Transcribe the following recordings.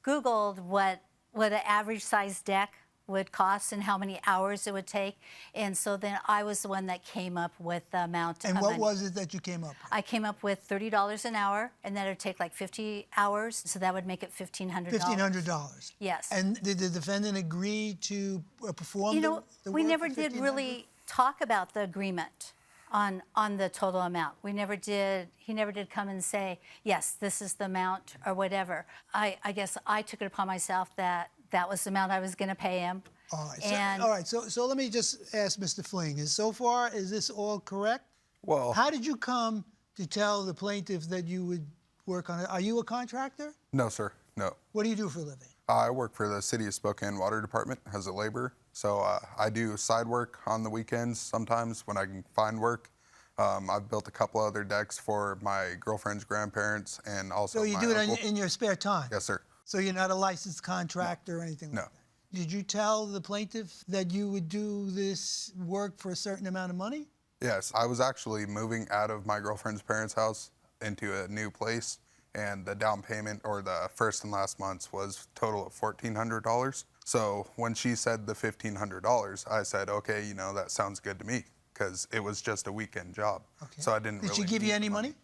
Googled what an average size deck would cost and how many hours it would take. And so then I was the one that came up with the amount And of what money. was it that you came up with? I came up with $30 an hour, and then it would take like 50 hours, so that would make it $1,500. $1,500. Yes. And did the defendant agree to perform the work we never for did $1,500? really talk about the agreement on the total amount. We never did. He never did come and say, yes, this is the amount or whatever. I guess I took it upon myself that that was the amount I was going to pay him. All right. So let me just ask Mr. Fling. Is this all correct? Well, How did you come to tell the plaintiff that you would work on it? Are you a contractor? no, sir, no. What do you do for a living? I work for the City of Spokane Water Department as a laborer. So I do side work on the weekends sometimes when I can find work. I've built a couple other decks for my girlfriend's grandparents and also So you my do it uncle. in your spare time? Yes, sir. So you're not a licensed contractor or anything like No. that? Did you tell the plaintiff that you would do this work for a certain amount of money? Yes, I was actually moving out of my girlfriend's parents' house into a new place, and the down payment or the first and last month's was total of $1,400. So when she said the $1,500, I said, okay, that sounds good to me, because it was just a weekend job. Okay. So I didn't Did really she give you need any the money?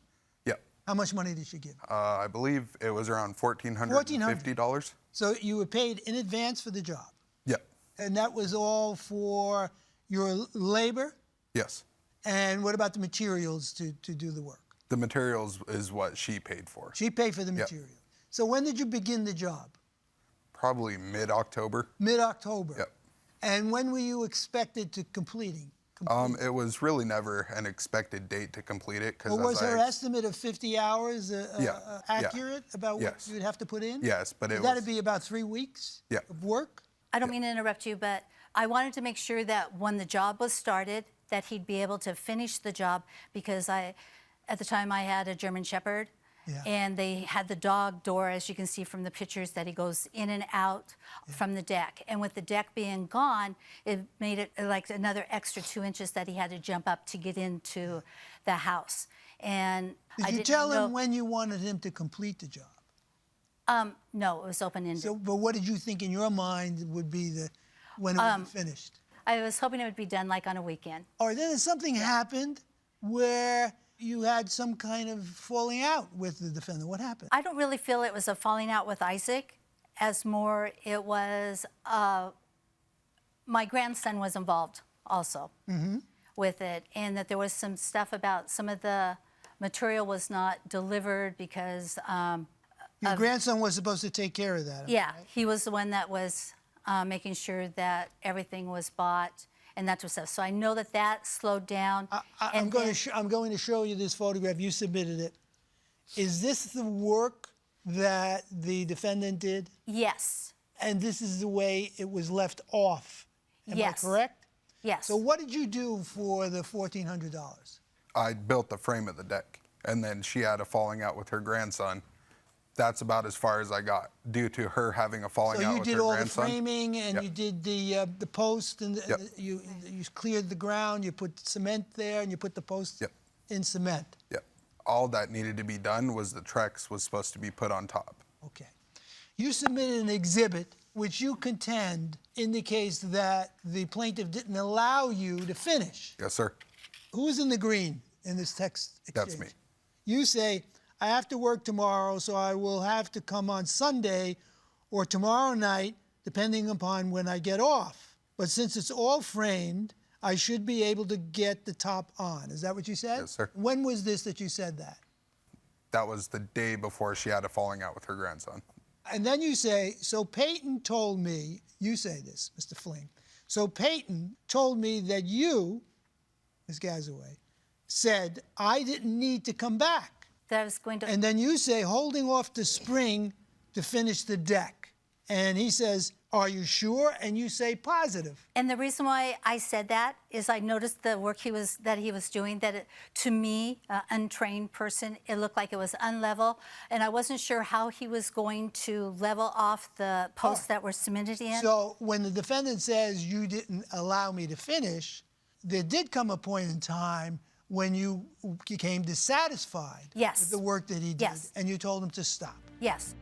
Yeah. How much money did she give? I believe it was around $1,450. So you were paid in advance for the job? Yeah. And that was all for your labor? Yes. And what about the materials to do the work? The materials is what she paid for. She paid for the Yep. material. So when did you begin the job? Probably mid-October. Mid-October. Yep. And when were you expected to complete? It was really never an expected date to complete it. Or was her estimate of 50 hours accurate about what Yes. you would have to put in? Yes, but it That'd was... be about 3 weeks Yeah. of work? I don't mean to interrupt you, but I wanted to make sure that when the job was started, that he'd be able to finish the job, because at the time I had a German Shepherd, Yeah. and they had the dog door, as you can see from the pictures, that he goes in and out from the deck. And with the deck being gone, it made it like another extra 2 inches that he had to jump up to get into the house. And Did you tell him when you wanted him to complete the job? No, it was open-ended. So, but what did you think in your mind would be when it would be finished? I was hoping it would be done like on a weekend. All right, then something happened where you had some kind of falling out with the defendant. What happened? I don't really feel it was a falling out with Isaac, as more it was my grandson was involved also with it, and that there was some stuff about some of the material was not delivered because Your grandson was supposed to take care of that. yeah, he was the one that was making sure that everything was bought and that was stuff. So I know that that slowed down. I'm going to show you this photograph. You submitted it. Is this the work that the defendant did? Yes. And this is the way it was left off. Am Yes. I correct? Yes. So what did you do for the $1,400? I built the frame of the deck, and then she had a falling out with her grandson. That's about as far as I got, due to her having a falling out with her grandson. So you did all the framing, and Yep. you did the post, and Yep. you cleared the ground, you put cement there, and you put the post Yep. in cement. Yep. All that needed to be done was the Trex was supposed to be put on top. Okay. You submitted an exhibit which you contend indicates that the plaintiff didn't allow you to finish. Yes, sir. Who's in the green in this text exchange? That's me. You say, I have to work tomorrow, so I will have to come on Sunday or tomorrow night, depending upon when I get off. But since it's all framed, I should be able to get the top on. Is that what you said? Yes, sir. When was this that you said that? That was the day before she had a falling out with her grandson. And then you say, so Peyton told me, you say this, Mr. Fling, so Peyton told me that you, Ms. Gazaway, said I didn't need to come back. That I was going to. And then you say, holding off the spring to finish the deck. And he says, are you sure? And you say positive. And the reason why I said that is I noticed the work he was doing, that to me, an untrained person, it looked like it was unlevel. And I wasn't sure how he was going to level off the posts that were cemented in. So when the defendant says you didn't allow me to finish, there did come a point in time when you became dissatisfied Yes. with the work that he did. Yes. And you told him to stop. Yes.